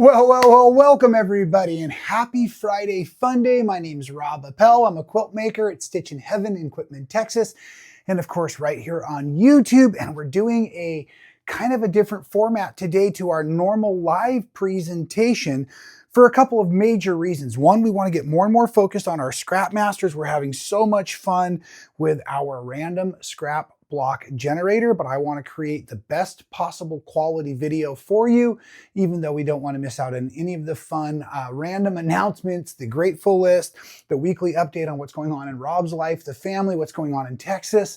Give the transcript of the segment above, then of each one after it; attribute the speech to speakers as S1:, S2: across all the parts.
S1: Well, welcome everybody and happy Friday Fun Day. My name's Rob Appell. I'm a quilt maker at Stitchin Heaven in Quitman, Texas. And of course, right here on YouTube. And we're doing a kind of a different format today to our normal live presentation for a couple of major reasons. One, we want to get more and more focused on our scrap masters. We're having so much fun with our random scrap block generator, but I want to create the best possible quality video for you, even though we don't want to miss out on any of the fun random announcements, the grateful list, the weekly update on what's going on in Rob's life, the family, what's going on in Texas.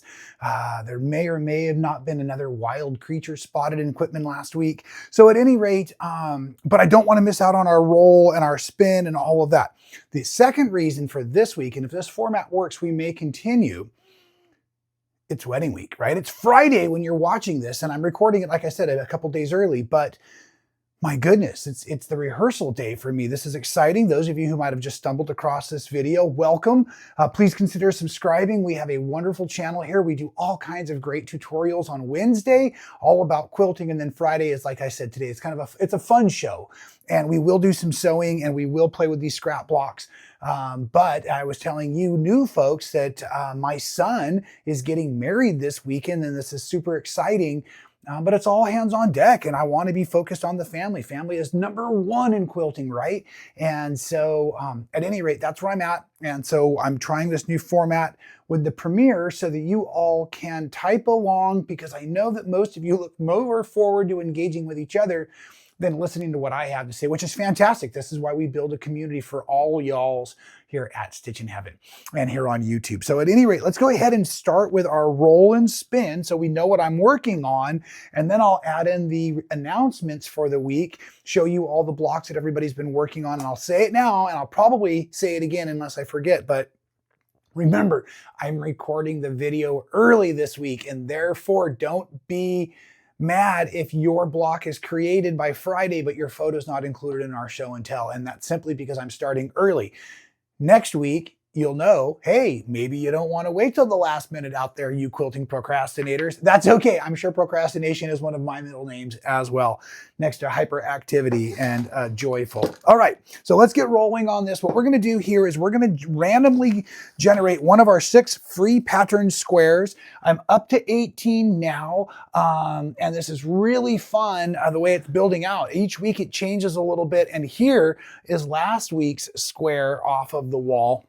S1: There may or may have not been another wild creature spotted in Quitman last week. So at any rate, but I don't want to miss out on our roll and our spin and all of that. The second reason for this week, and if this format works, we may continue, it's wedding week, right? It's Friday when you're watching this, and I'm recording it, like I said, a couple days early, but my goodness, it's the rehearsal day for me. This is exciting. Those of you who might have just stumbled across this video, welcome. Please consider subscribing. We have a wonderful channel here. We do all kinds of great tutorials on Wednesday, all about quilting, and then Friday is, like I said today, it's kind of it's a fun show, and we will do some sewing, and we will play with these scrap blocks. But I was telling you new folks that my son is getting married this weekend, and this is super exciting. But it's all hands on deck, and I want to be focused on the family. Family is number one in quilting, right? And so at any rate, that's where I'm at. And so I'm trying this new format with the premiere so that you all can type along, because I know that most of you look more forward to engaging with each other than listening to what I have to say, which is fantastic. This is why we build a community for all y'alls here at Stitchin Heaven and here on YouTube. So at any rate, let's go ahead and start with our roll and spin so we know what I'm working on, and then I'll add in the announcements for the week, show you all the blocks that everybody's been working on, and I'll say it now, and I'll probably say it again unless I forget, but remember, I'm recording the video early this week, and therefore don't be mad if your block is created by Friday, but your photo's not included in our show and tell. And that's simply because I'm starting early. Next week, you'll know, hey, maybe you don't want to wait till the last minute out there, you quilting procrastinators. That's okay. I'm sure procrastination is one of my middle names as well, next to hyperactivity and joyful. All right, so let's get rolling on this. What we're going to do here is we're going to randomly generate one of our 6 free pattern squares. I'm up to 18 now, and this is really fun the way it's building out. Each week it changes a little bit, and here is last week's square off of the wall.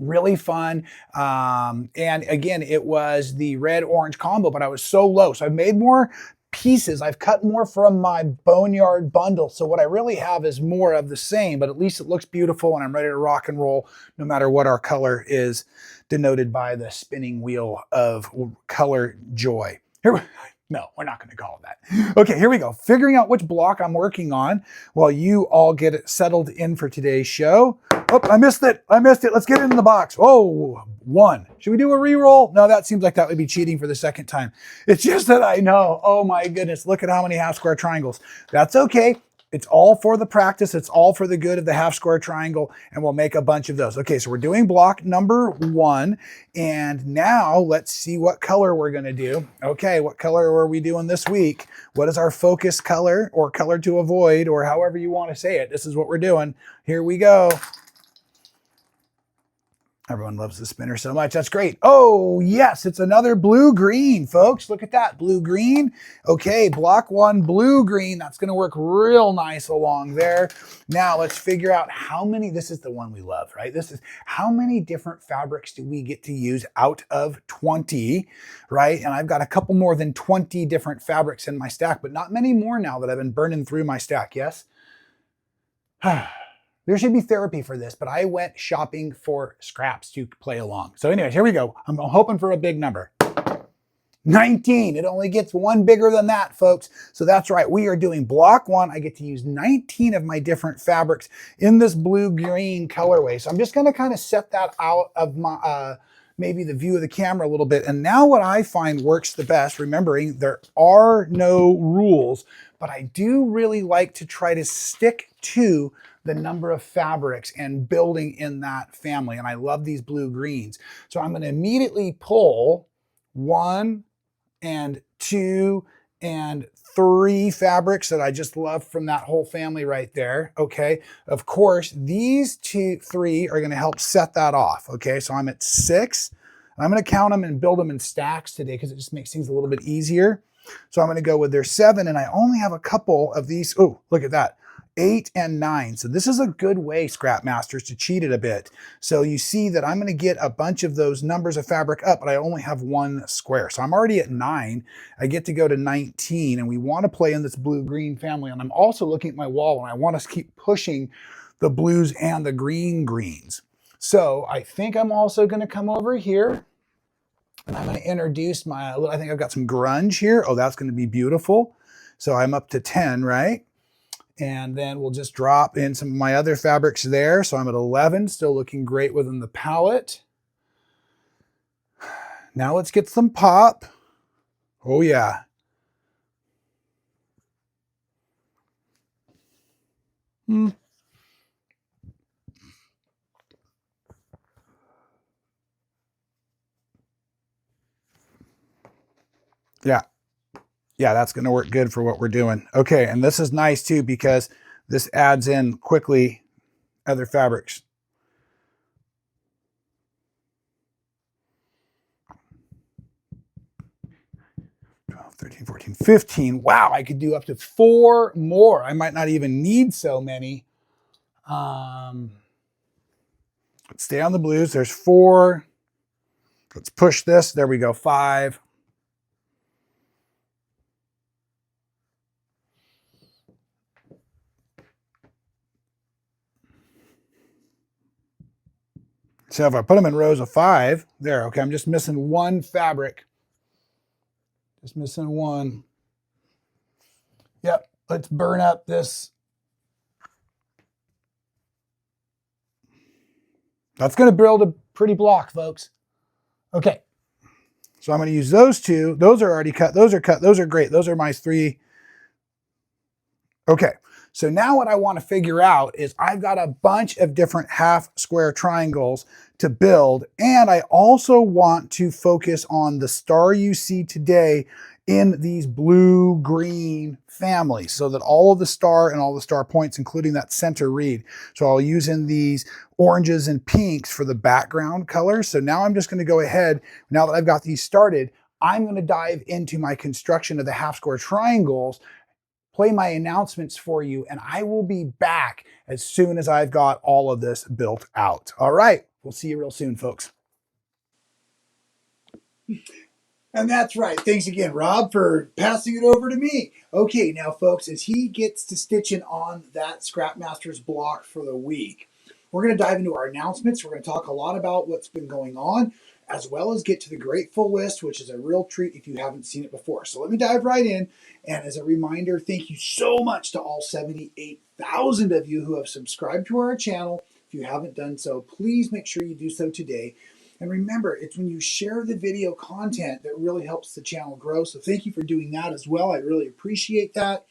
S1: Really fun. And again, it was the red-orange combo, but I was so low. So I've made more pieces. I've cut more from my boneyard bundle. So what I really have is more of the same, but at least it looks beautiful, and I'm ready to rock and roll no matter what our color is, denoted by the spinning wheel of color joy. No, we're not going to call it that. Okay, here we go. Figuring out which block I'm working on while you all get it settled in for today's show. Oh, I missed it. Let's get it in the box. Oh, 1. Should we do a re-roll? No, that seems like that would be cheating for the second time. It's just that I know. Oh my goodness. Look at how many half square triangles. That's okay. It's all for the practice. It's all for the good of the half square triangle, and we'll make a bunch of those. Okay, so we're doing block number 1, and now let's see what color we're going to do. Okay, what color are we doing this week? What is our focus color, or color to avoid, or however you want to say it? This is what we're doing. Here we go. Everyone loves the spinner so much. That's great. Oh, yes, it's another blue-green, folks. Look at that, blue-green. Okay, block 1, blue-green. That's going to work real nice along there. Now, let's figure out how many, this is the one we love, right? This is how many different fabrics do we get to use out of 20, right? And I've got a couple more than 20 different fabrics in my stack, but not many more now that I've been burning through my stack, yes? There should be therapy for this, but I went shopping for scraps to play along. So anyways, here we go. I'm hoping for a big number. 19. It only gets one bigger than that, folks. So that's right. We are doing block 1. I get to use 19 of my different fabrics in this blue-green colorway. So I'm just going to kind of set that out of my maybe the view of the camera a little bit. And now what I find works the best, remembering there are no rules, but I do really like to try to stick to the number of fabrics and building in that family. And I love these blue greens. So I'm going to immediately pull 1 and 2 and 3 fabrics that I just love from that whole family right there. Okay. Of course, these 3 are going to help set that off. Okay. So I'm at 6. I'm going to count them and build them in stacks today because it just makes things a little bit easier. So I'm going to go with their 7, and I only have a couple of these. Oh, look at that. 8 and 9. So this is a good way, Scrap Masters, to cheat it a bit. So you see that I'm going to get a bunch of those numbers of fabric up, but I only have 1 square. So I'm already at 9. I get to go to 19, and we want to play in this blue-green family. And I'm also looking at my wall, and I want to keep pushing the blues and the greens. So I think I'm also going to come over here, and I'm going to introduce I think I've got some grunge here. Oh, that's going to be beautiful. So I'm up to 10, right? And then we'll just drop in some of my other fabrics there. So I'm at 11, still looking great within the palette. Now let's get some pop. Oh yeah. Yeah. Yeah, that's going to work good for what we're doing. Okay, and this is nice too because this adds in quickly other fabrics. 12, 13, 14, 15. Wow, I could do up to 4 more. I might not even need so many. Let's stay on the blues. There's 4. Let's push this. There we go, 5. So if I put them in rows of 5, there, okay, I'm just missing 1 fabric. Just missing 1. Yep, let's burn up this. That's going to build a pretty block, folks. Okay, so I'm going to use those 2. Those are already cut. Those are cut. Those are great. Those are my 3. Okay, so now what I want to figure out is I've got a bunch of different half square triangles to build, and I also want to focus on the star you see today in these blue-green families so that all of the star and all the star points, including that center reed. So I'll use in these oranges and pinks for the background colors. So now I'm just going to go ahead, now that I've got these started, I'm going to dive into my construction of the half square triangles, play my announcements for you, and I will be back as soon as I've got all of this built out. All right, we'll see you real soon, folks. And that's right. Thanks again, Rob, for passing it over to me. Okay, now, folks, as he gets to stitching on that Scrap Masters block for the week, we're going to dive into our announcements. We're going to talk a lot about what's been going on, as well as get to the grateful list, which is a real treat if you haven't seen it before. So let me dive right in. And as a reminder, thank you so much to all 78,000 of you who have subscribed to our channel. If you haven't done so, please make sure you do so today. And remember, it's when you share the video content that really helps the channel grow. So thank you for doing that as well. I really appreciate that.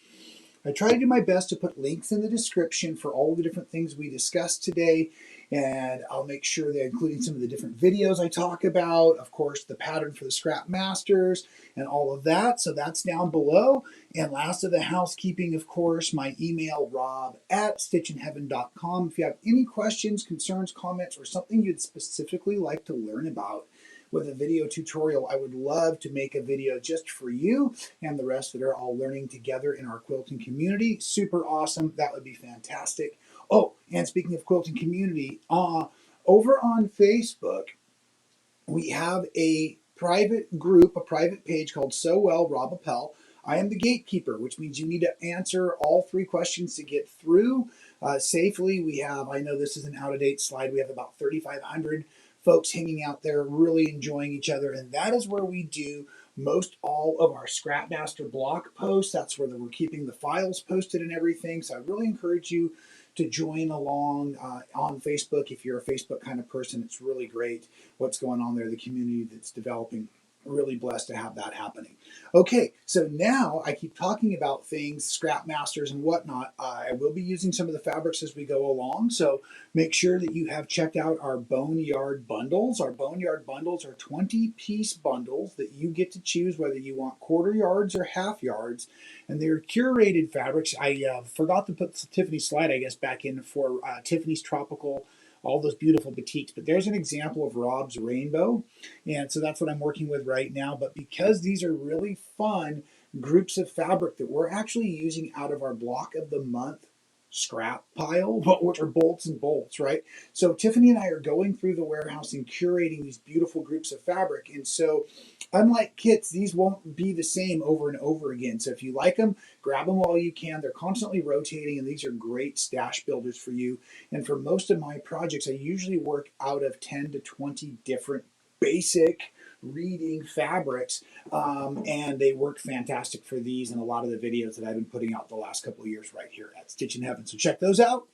S1: I try to do my best to put links in the description for all the different things we discussed today. And I'll make sure that including some of the different videos I talk about, of course, the pattern for the Scrap Masters and all of that. So that's down below. And last of the housekeeping, of course, my email, rob@stitchinheaven.com. If you have any questions, concerns, comments, or something you'd specifically like to learn about with a video tutorial, I would love to make a video just for you and the rest that are all learning together in our quilting community. Super awesome. That would be fantastic. Oh, and speaking of quilting community, over on Facebook, we have a private group, a private page called So Well, Rob Appell. I am the gatekeeper, which means you need to answer all 3 questions to get through safely. We have, I know this is an out-of-date slide, we have about 3,500 folks hanging out there, really enjoying each other, and that is where we do most all of our Scrapmaster blog posts. That's where we're keeping the files posted and everything. So I really encourage you to join along on Facebook if you're a Facebook kind of person. It's really great what's going on there, the community that's developing. really blessed to have that happening. Okay, so now I keep talking about things, scrap masters and whatnot. I will be using some of the fabrics as we go along, so make sure that you have checked out our Boneyard bundles. Our Boneyard bundles are 20-piece bundles that you get to choose whether you want quarter yards or half yards, and they're curated fabrics. I forgot to put Tiffany's slide, I guess, back in for Tiffany's Tropical, all those beautiful batiks, but there's an example of Rob's Rainbow, and so that's what I'm working with right now. But because these are really fun groups of fabric that we're actually using out of our block of the month scrap pile, which are bolts and bolts, right? So Tiffany and I are going through the warehouse and curating these beautiful groups of fabric. And so unlike kits, these won't be the same over and over again. So if you like them, grab them while you can. They're constantly rotating, and these are great stash builders for you. And for most of my projects, I usually work out of 10 to 20 different basic reading fabrics, and they work fantastic for these and a lot of the videos that I've been putting out the last couple of years right here at Stitchin Heaven. So check those out.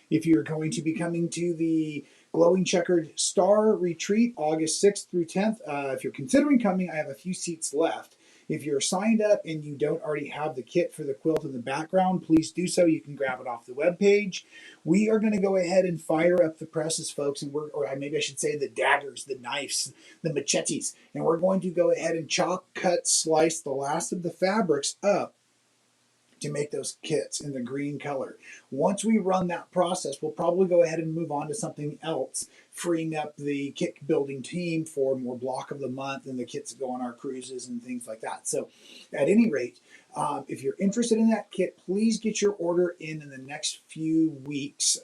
S1: If you're going to be coming to the Glowing Checkered Star Retreat, August 6th through 10th, if you're considering coming, I have a few seats left. If you're signed up and you don't already have the kit for the quilt in the background, please do so. You can grab it off the webpage. We are going to go ahead and fire up the presses, folks, and or maybe I should say the daggers, the knives, the machetes, and we're going to go ahead and chop, cut, slice the last of the fabrics up to make those kits in the green color. Once we run that process, we'll probably go ahead and move on to something else, freeing up the kit building team for more block of the month and the kits that go on our cruises and things like that. So at any rate, if you're interested in that kit, please get your order in the next few weeks.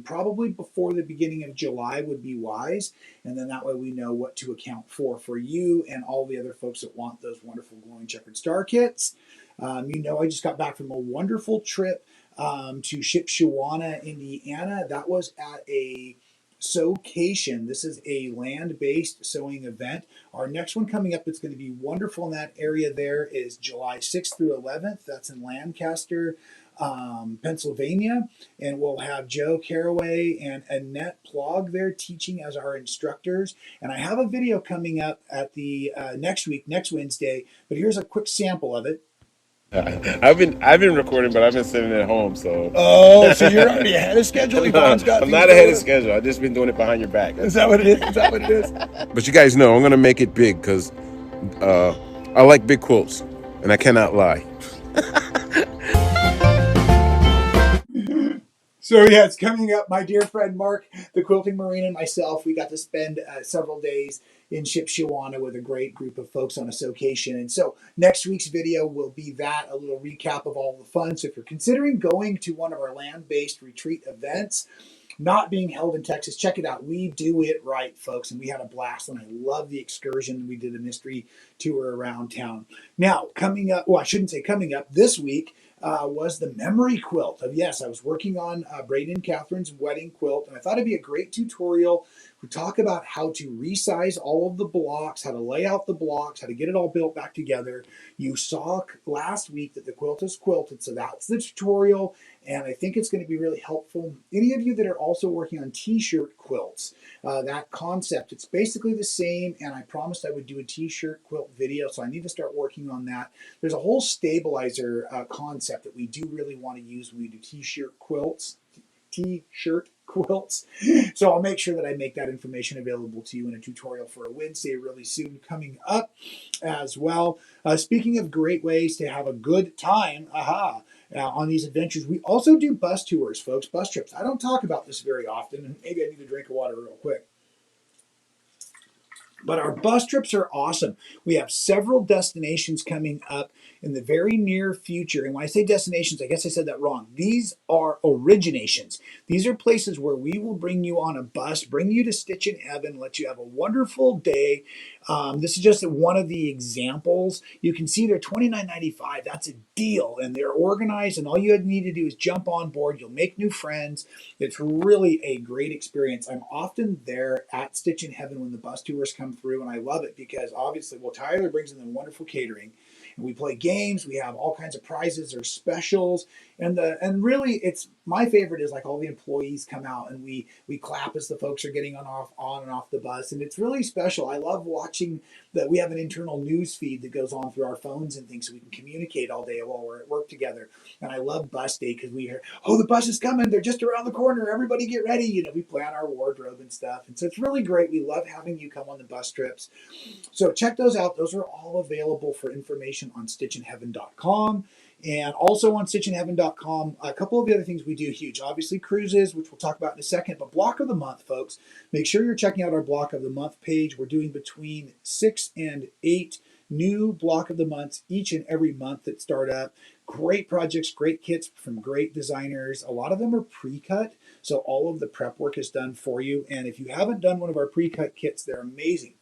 S1: Probably before the beginning of July would be wise. And then that way we know what to account for you and all the other folks that want those wonderful Glowing Checkered Star kits. You know, I just got back from a wonderful trip to Shuana, Indiana. That was at a sewcation. This is a land-based sewing event. Our next one coming up that's going to be wonderful in that area there is July 6th through 11th. That's in Lancaster, Pennsylvania. And we'll have Joe Caraway and Annette Plog there teaching as our instructors. And I have a video coming up at the next Wednesday, but here's a quick sample of it.
S2: I've been recording, but I've been sitting at home, so.
S1: Oh, so you're already ahead of schedule?
S2: I'm not ahead of schedule. I've just been doing it behind your back.
S1: Is that what it is? Is that what it is?
S2: But you guys know I'm gonna make it big because I like big quilts, and I cannot lie.
S1: So yeah, it's coming up. My dear friend Mark, the Quilting Marine, and myself, we got to spend several days in Shuana with a great group of folks on a sewcation. And so next week's video will be that, a little recap of all the fun. So if you're considering going to one of our land-based retreat events, not being held in Texas, check it out. We do it right, folks, and we had a blast, and I love the excursion. We did a mystery tour around town. Now, coming up, well, I shouldn't say coming up, this week was the memory quilt. Yes, I was working on Braden and Catherine's wedding quilt, and I thought it'd be a great tutorial. We talk about how to resize all of the blocks, how to lay out the blocks, how to get it all built back together. You saw last week that the quilt is quilted, so that's the tutorial, and I think it's going to be really helpful. Any of you that are also working on t-shirt quilts, that concept, it's basically the same, and I promised I would do a t-shirt quilt video, so I need to start working on that. There's a whole stabilizer concept that we do really want to use when we do t-shirt quilts. So I'll make sure that I make that information available to you in a tutorial for a Wednesday really soon coming up as well. Speaking of great ways to have a good time, on these adventures, we also do bus tours, folks, bus trips. I don't talk about this very often, and maybe I need to drink of water real quick. But our bus trips are awesome. We have several destinations coming up in the very near future. And when I say destinations, I guess I said that wrong. These are originations. These are places where we will bring you on a bus, bring you to Stitchin Heaven, let you have a wonderful day. This is just one of the examples. You can see they're $29.95. That's a deal. And they're organized, and all you need to do is jump on board. You'll make new friends. It's really a great experience. I'm often there at Stitchin Heaven when the bus tours come through, and I love it because obviously, well, Tyler brings in the wonderful catering, and we play games. We have all kinds of prizes or specials, and really, it's my favorite is like all the employees come out and we clap as the folks are getting on and off the bus, and it's really special. I love watching watching that. We have an internal news feed that goes on through our phones and things so we can communicate all day while we're at work together. And I love bus day because we hear, oh, the bus is coming. They're just around the corner. Everybody get ready. You know, we plan our wardrobe and stuff. And so it's really great. We love having you come on the bus trips. So check those out. Those are all available for information on stitchinheaven.com. And also on stitchinheaven.com, a couple of the other things we do huge. Obviously, cruises, which we'll talk about in a second, but block of the month, folks. Make sure you're checking out our block of the month page. We're doing between 6 and 8 new block of the months each and every month that start up. Great projects, great kits from great designers. A lot of them are pre-cut, so all of the prep work is done for you. And if you haven't done one of our pre-cut kits, they're amazing.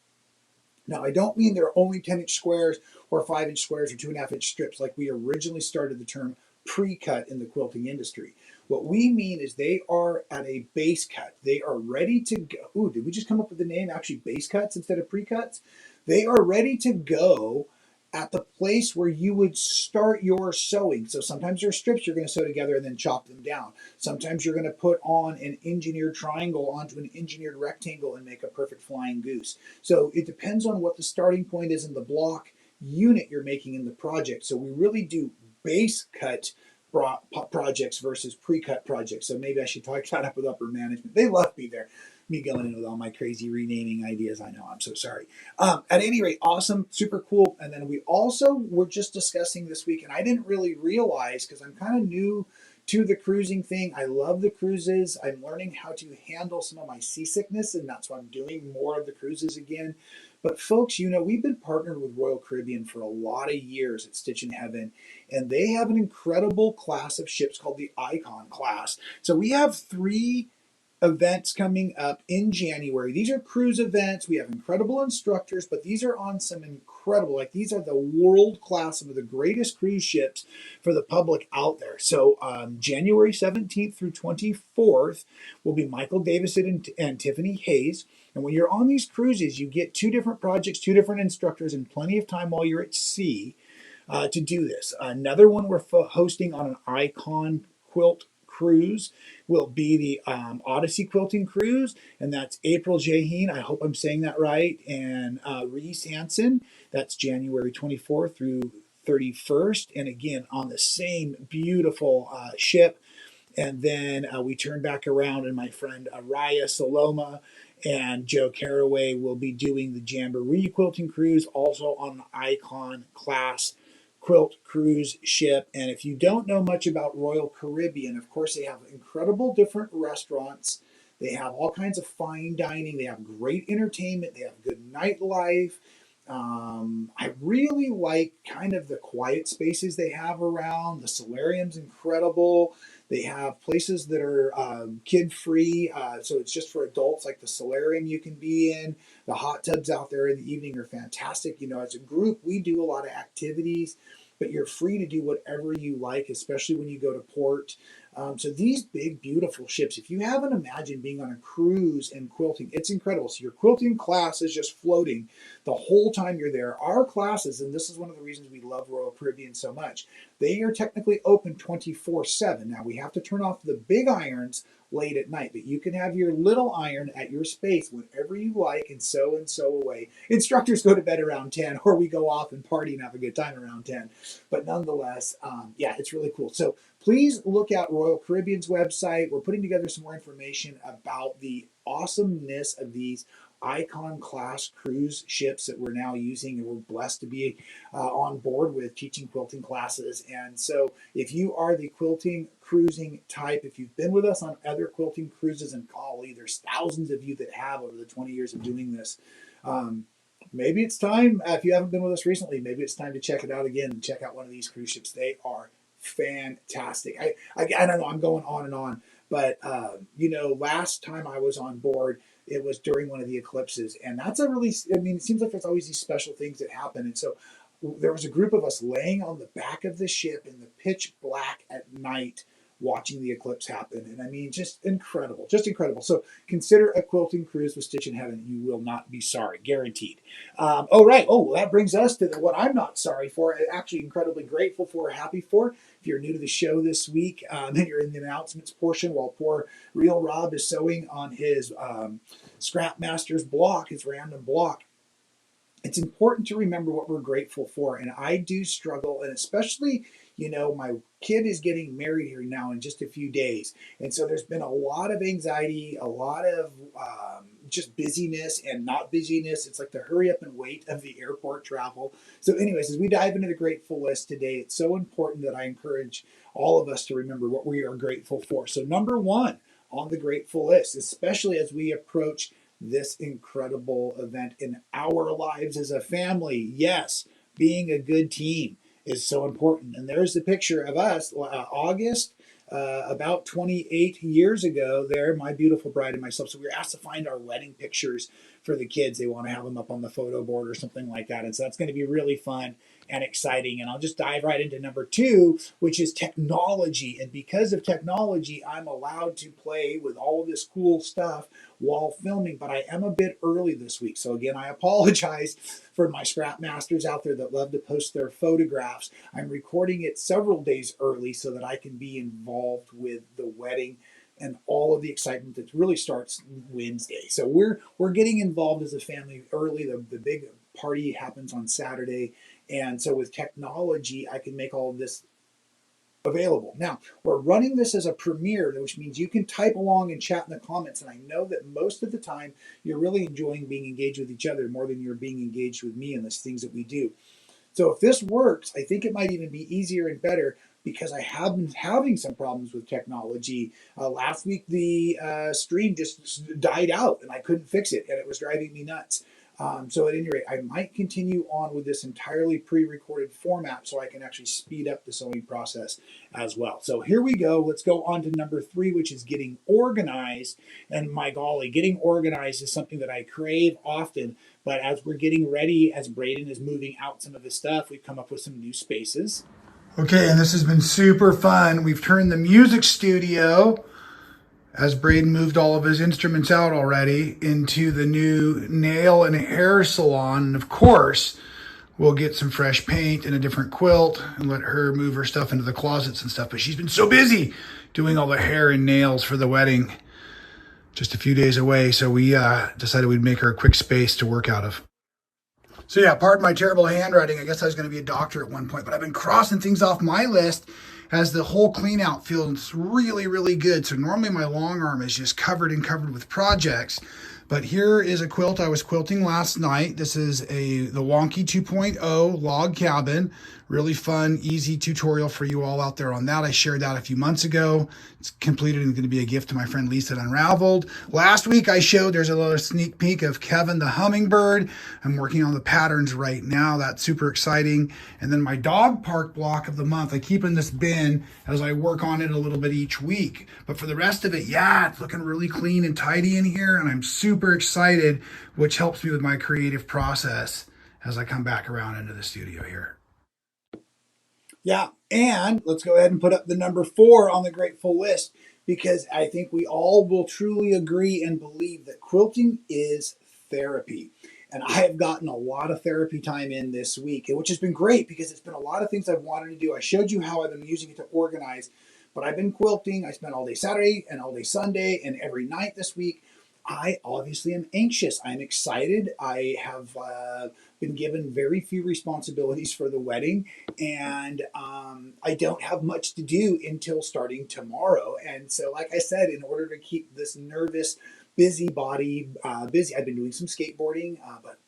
S1: Now, I don't mean they're only 10-inch squares or 5-inch squares or 2.5-inch strips like we originally started the term pre-cut in the quilting industry. What we mean is they are at a base cut. They are ready to go. Ooh, did we just come up with the name actually base cuts instead of pre-cuts? They are ready to go at the place where you would start your sewing. So sometimes there are strips you're going to sew together and then chop them down. Sometimes you're going to put on an engineered triangle onto an engineered rectangle and make a perfect flying goose. So it depends on what the starting point is in the block unit you're making in the project. So we really do base cut projects versus pre-cut projects. So maybe I should talk that up with upper management. They love me there. Me going in with all my crazy renaming ideas. I know, I'm so sorry. At any rate, awesome, super cool. And then we also were just discussing this week, and I didn't really realize because I'm kind of new to the cruising thing. I love the cruises. I'm learning how to handle some of my seasickness, and that's why I'm doing more of the cruises again. But folks, you know, we've been partnered with Royal Caribbean for a lot of years at Stitchin Heaven, and they have an incredible class of ships called the Icon class. So we have 3 events coming up in January. These are cruise events. We have incredible instructors, but these are on some incredible, like these are the world class, some of the greatest cruise ships for the public out there. So January 17th through 24th will be Michael Davison and Tiffany Hayes. And when you're on these cruises, you get 2 different projects, 2 different instructors, and plenty of time while you're at sea to do this. Another one we're hosting on an Icon quilt cruise will be the Odyssey Quilting Cruise, and that's April Jaheen, I hope I'm saying that right, and Reese Hansen. That's January 24th through 31st, and again on the same beautiful ship. And then we turn back around, and my friend Araya Saloma and Joe Caraway will be doing the Jamboree Quilting Cruise, also on an Icon class quilt cruise ship. And if you don't know much about Royal Caribbean, of course, they have incredible different restaurants. They have all kinds of fine dining. They have great entertainment. They have good nightlife. I really like kind of the quiet spaces they have around. The solarium's incredible. They have places that are kid-free, so it's just for adults, like the solarium you can be in. The hot tubs out there in the evening are fantastic. You know, as a group, we do a lot of activities, but you're free to do whatever you like, especially when you go to port. So these big, beautiful ships, if you haven't imagined being on a cruise and quilting, it's incredible. So your quilting class is just floating the whole time you're there. Our classes, and this is one of the reasons we love Royal Caribbean so much, they are technically open 24/7. Now, we have to turn off the big irons late at night, but you can have your little iron at your space whenever you like and sew away. Instructors go to bed around 10, or we go off and party and have a good time around 10. But nonetheless, yeah, it's really cool. So please look at Royal Caribbean's website. We're putting together some more information about the awesomeness of these Icon class cruise ships that we're now using, and we're blessed to be on board with teaching quilting classes. And so if you are the quilting cruising type, if you've been with us on other quilting cruises, and golly, there's thousands of you that have over the 20 years of doing this, maybe it's time, if you haven't been with us recently, maybe it's time to check it out again and check out one of these cruise ships. They are fantastic. I don't know, I'm going on and on, but you know, last time I was on board, it was during one of the eclipses, and that's a really, I mean, it seems like there's always these special things that happen. And so there was a group of us laying on the back of the ship in the pitch black at night watching the eclipse happen. And I mean, just incredible, just incredible. So consider a quilting cruise with Stitchin Heaven. You will not be sorry, guaranteed. Oh, right. Oh, well, that brings us to what I'm not sorry for, actually incredibly grateful for, happy for. If you're new to the show this week, and you're in the announcements portion while poor real Rob is sewing on his Scrap Masters block, his random block. it's important to remember what we're grateful for. And I do struggle, and especially, my kid is getting married here now in just a few days. And so there's been a lot of anxiety, a lot of just busyness and not busyness. It's like the hurry up and wait of the airport travel. So, anyways, as we dive into the grateful list today, it's so important that I encourage all of us to remember what we are grateful for. So, number one on the grateful list, especially as we approach this incredible event in our lives as a family. Yes, being a good team is so important. And there's the picture of us, August, about 28 years ago, there, my beautiful bride and myself. So we were asked to find our wedding pictures for the kids. They want to have them up on the photo board or something like that. And so that's going to be really fun and exciting. And I'll just dive right into number two, which is technology. And because of technology, I'm allowed to play with all of this cool stuff while filming, but I am a bit early this week. So again, I apologize for my scrap masters out there that love to post their photographs. I'm recording it several days early so that I can be involved with the wedding and all of the excitement that really starts Wednesday. So we're getting involved as a family early. The big party happens on Saturday. And so with technology, I can make all of this available. Now, we're running this as a premiere, which means you can type along and chat in the comments. And I know that most of the time you're really enjoying being engaged with each other more than you're being engaged with me in the things that we do. So if this works, I think it might even be easier and better because I have been having some problems with technology. Last week, the stream just died out and I couldn't fix it, and it was driving me nuts. So at any rate, I might continue on with this entirely pre-recorded format so I can actually speed up the sewing process as well. So here we go. Let's go on to number three, which is getting organized. And my golly, getting organized is something that I crave often. But as we're getting ready, as Braden is moving out some of his stuff, we've come up with some new spaces. Okay, and this has been super fun. We've turned the music studio, as Braden moved all of his instruments out already, into the new nail and hair salon. And of course, we'll get some fresh paint and a different quilt and let her move her stuff into the closets and stuff. But she's been so busy doing all the hair and nails for the wedding, just a few days away. So we decided we'd make her a quick space to work out of. So yeah, pardon my terrible handwriting. I guess I was going to be a doctor at one point, but I've been crossing things off my list as the whole clean out feels really, really good. So normally my long arm is just covered with projects. But here is a quilt I was quilting last night. This is the Wonky 2.0 log cabin. Really fun, easy tutorial for you all out there on that. I shared that a few months ago. It's completed and going to be a gift to my friend Lisa at Unraveled. Last week I showed, there's a little sneak peek of Kevin the hummingbird. I'm working on the patterns right now. That's super exciting. And then my dog park block of the month, I keep in this bin as I work on it a little bit each week. But for the rest of it, yeah, it's looking really clean and tidy in here. And I'm super excited, which helps me with my creative process as I come back around into the studio here. Yeah, and let's go ahead and put up the number 4 on the grateful list because I think we all will truly agree and believe that quilting is therapy. And I have gotten a lot of therapy time in this week, which has been great because it's been a lot of things I've wanted to do. I showed you how I've been using it to organize, but I've been quilting. I spent all day Saturday and all day Sunday and every night this week. I obviously am anxious. I'm excited. I have been given very few responsibilities for the wedding, and I don't have much to do until starting tomorrow. And so, like I said, in order to keep this nervous, busy body busy, I've been doing some skateboarding,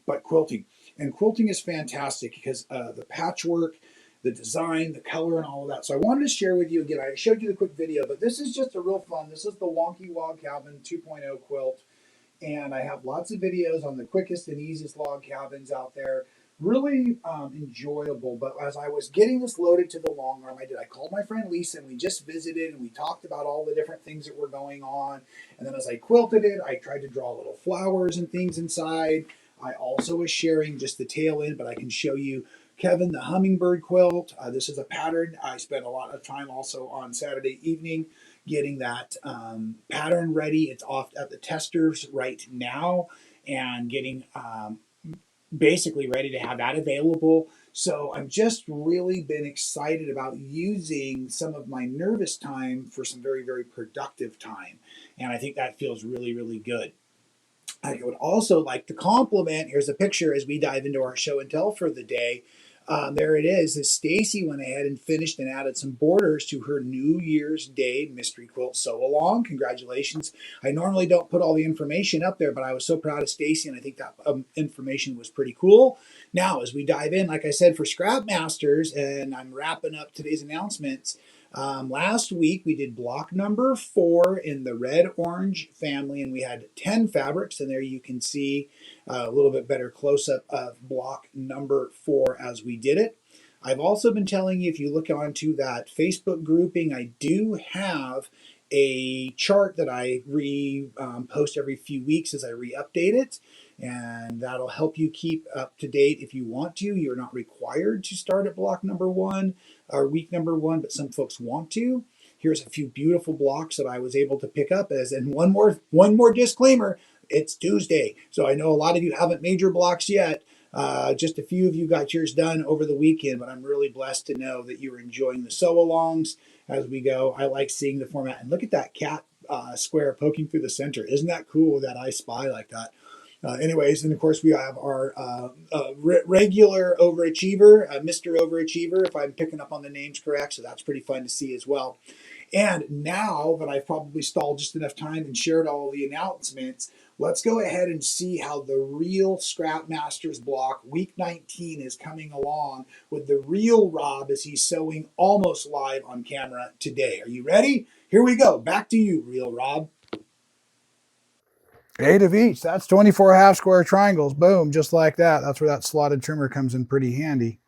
S1: but quilting. And quilting is fantastic because the patchwork, the design, the color, and all of that. So I wanted to share with you again. I showed you the quick video, but this is just a real fun. This is the Wonky Log Cabin 2.0 quilt. And I have lots of videos on the quickest and easiest log cabins out there. Really enjoyable. But as I was getting this loaded to the long arm, I called my friend Lisa and we just visited and we talked about all the different things that were going on. And then as I quilted it, I tried to draw little flowers and things inside. I also was sharing just the tail end, but I can show you Kevin the hummingbird quilt. This is a pattern. I spent a lot of time also on Saturday evening getting that pattern ready. It's off at the testers right now and getting basically ready to have that available. So I've just really been excited about using some of my nervous time for some very, very productive time. And I think that feels really, really good. I would also like to compliment, here's a picture as we dive into our show and tell for the day. There it is. Stacy went ahead and finished and added some borders to her New Year's Day mystery quilt sew along. Congratulations. I normally don't put all the information up there, but I was so proud of Stacy, and I think that information was pretty cool. Now, as we dive in, like I said, for Scrap Masters, and I'm wrapping up today's announcements. Last week we did block number 4 in the red orange family, and we had 10 fabrics, and there you can see a little bit better close-up of block number 4 as we did it. I've also been telling you, if you look onto that Facebook grouping, I do have a chart that I post every few weeks as I re-update it, and that'll help you keep up to date if you want to. You're not required to start at block number 1 or week number 1, but some folks want to. Here's a few beautiful blocks that I was able to pick up. And one more disclaimer: it's Tuesday, so I know a lot of you haven't made your blocks yet. Just a few of you got yours done over the weekend, but I'm really blessed to know that you're enjoying the sew-alongs as we go. I like seeing the format, and look at that cat square poking through the center. Isn't that cool that I spy like that? Anyways, and of course we have our regular overachiever, Mr. Overachiever, if I'm picking up on the names correct, so that's pretty fun to see as well. And now that I've probably stalled just enough time and shared all the announcements, let's go ahead and see how the real Scrap Masters block week 19 is coming along with the real Rob as he's sewing almost live on camera today. Are you ready? Here we go. Back to you, real Rob. 8 of each. That's 24 half square triangles. Boom, just like that. That's where that slotted trimmer comes in pretty handy.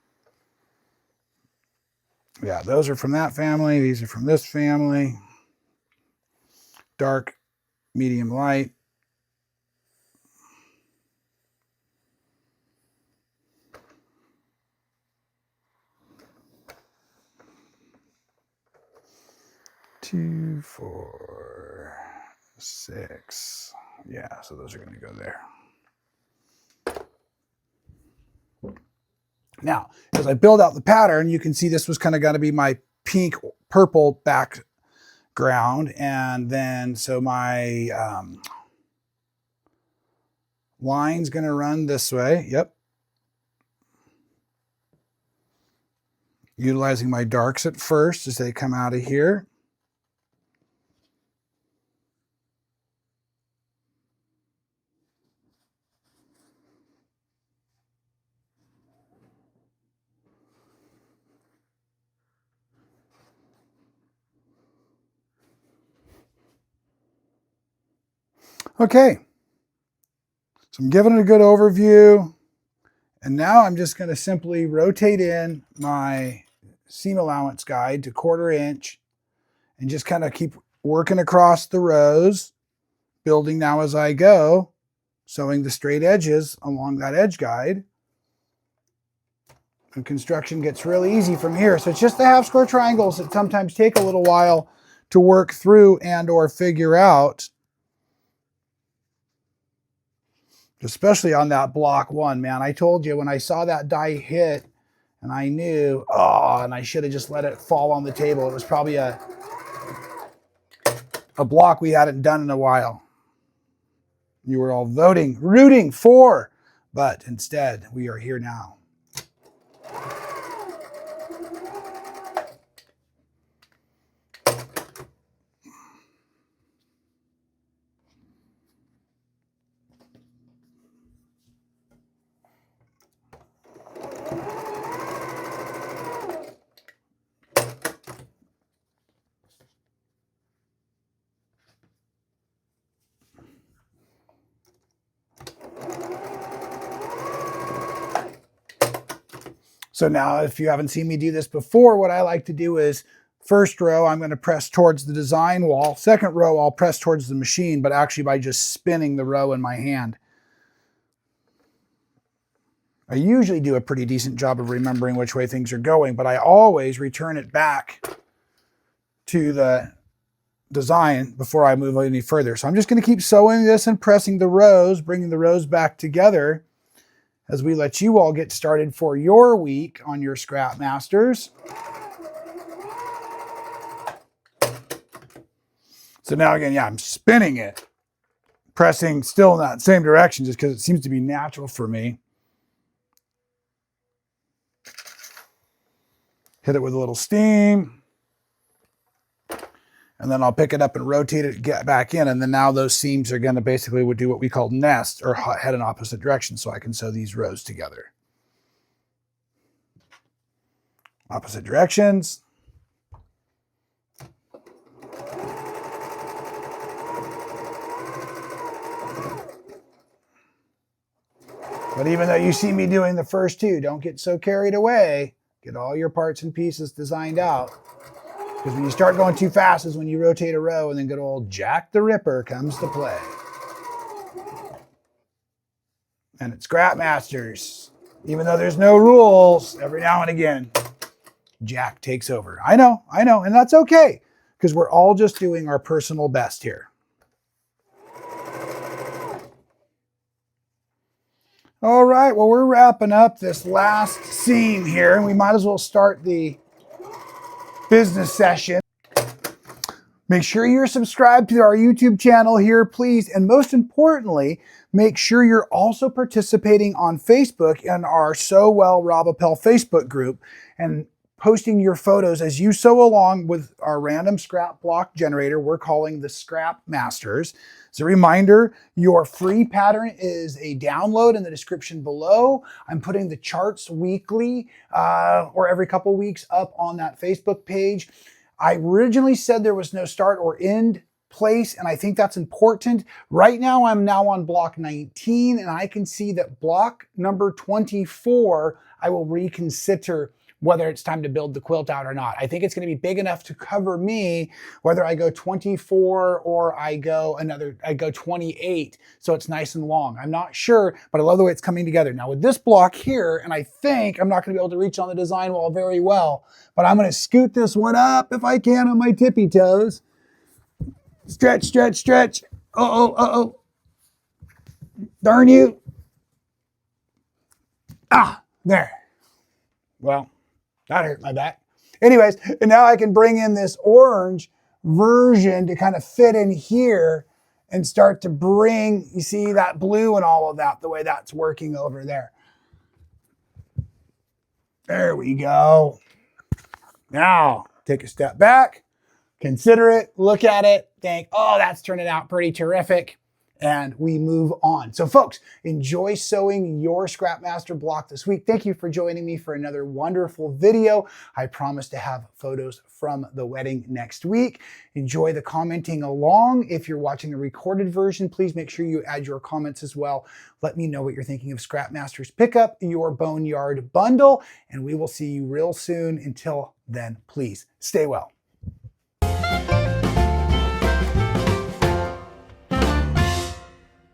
S1: Yeah, those are from that family. These are from this family. Dark, medium, light. Two, 4, 6. Yeah, so those are going to go there. Now, as I build out the pattern, you can see this was kind of going to be my pink purple background. And then, so my line's going to run this way. Yep. Utilizing my darks at first as they come out of here. Okay, so I'm giving it a good overview, and now I'm just going to simply rotate in my seam allowance guide to 1/4 inch and just kind of keep working across the rows, building now as I go, sewing the straight edges along that edge guide. And construction gets really easy from here. So it's just the half square triangles that sometimes take a little while to work through and or figure out. Especially on that block 1, man. I told you when I saw that die hit and I knew, and I should have just let it fall on the table. It was probably a block we hadn't done in a while. You were all rooting for, but instead we are here now. So now if you haven't seen me do this before, what I like to do is first row, I'm going to press towards the design wall. Second row, I'll press towards the machine, but actually by just spinning the row in my hand. I usually do a pretty decent job of remembering which way things are going, but I always return it back to the design before I move any further. So I'm just going to keep sewing this and pressing the rows, bringing the rows back together as we let you all get started for your week on your Scrap Masters. So now again, yeah, I'm spinning it, pressing still in that same direction just because it seems to be natural for me. Hit it with a little steam. And then I'll pick it up and rotate it, get back in. And then now those seams are going to basically do what we call nest, or head in opposite directions, so I can sew these rows together. Opposite directions. But even though you see me doing the first two, don't get so carried away. Get all your parts and pieces designed out. Because when you start going too fast is when you rotate a row and then good old Jack the Ripper comes to play. And at Scrap Masters, even though there's no rules, every now and again, Jack takes over. I know, and that's okay. Because we're all just doing our personal best here. All right, well, we're wrapping up this last seam here, and we might as well start the business session. Make sure you're subscribed to our YouTube channel here, please. And most importantly, make sure you're also participating on Facebook in our So Well Rob Appell Facebook group and posting your photos as you sew along with our random scrap block generator we're calling the Scrap Masters. As a reminder, your free pattern is a download in the description below. I'm putting the charts weekly or every couple weeks up on that Facebook page. I originally said there was no start or end place, and I think that's important. Right now, I'm now on block 19, and I can see that block number 24, I will reconsider whether it's time to build the quilt out or not. I think it's going to be big enough to cover me, whether I go 24 or I go 28, so it's nice and long. I'm not sure, but I love the way it's coming together. Now with this block here, and I think I'm not going to be able to reach on the design wall very well, but I'm going to scoot this one up if I can on my tippy toes. Stretch, stretch, stretch. Uh-oh. Darn you. Ah, there. Well, that hurt my back. Anyways, and now I can bring in this orange version to kind of fit in here and start to bring, you see that blue and all of that, the way that's working over there. There we go. Now, take a step back, consider it, look at it, think, oh, that's turning out pretty terrific. And we move on. So folks, enjoy sewing your Scrapmaster block this week. Thank you for joining me for another wonderful video. I promise to have photos from the wedding next week. Enjoy the commenting along. If you're watching a recorded version, please make sure you add your comments as well. Let me know what you're thinking of Scrapmaster's Pickup Your Boneyard Bundle, and we will see you real soon. Until then, please stay well.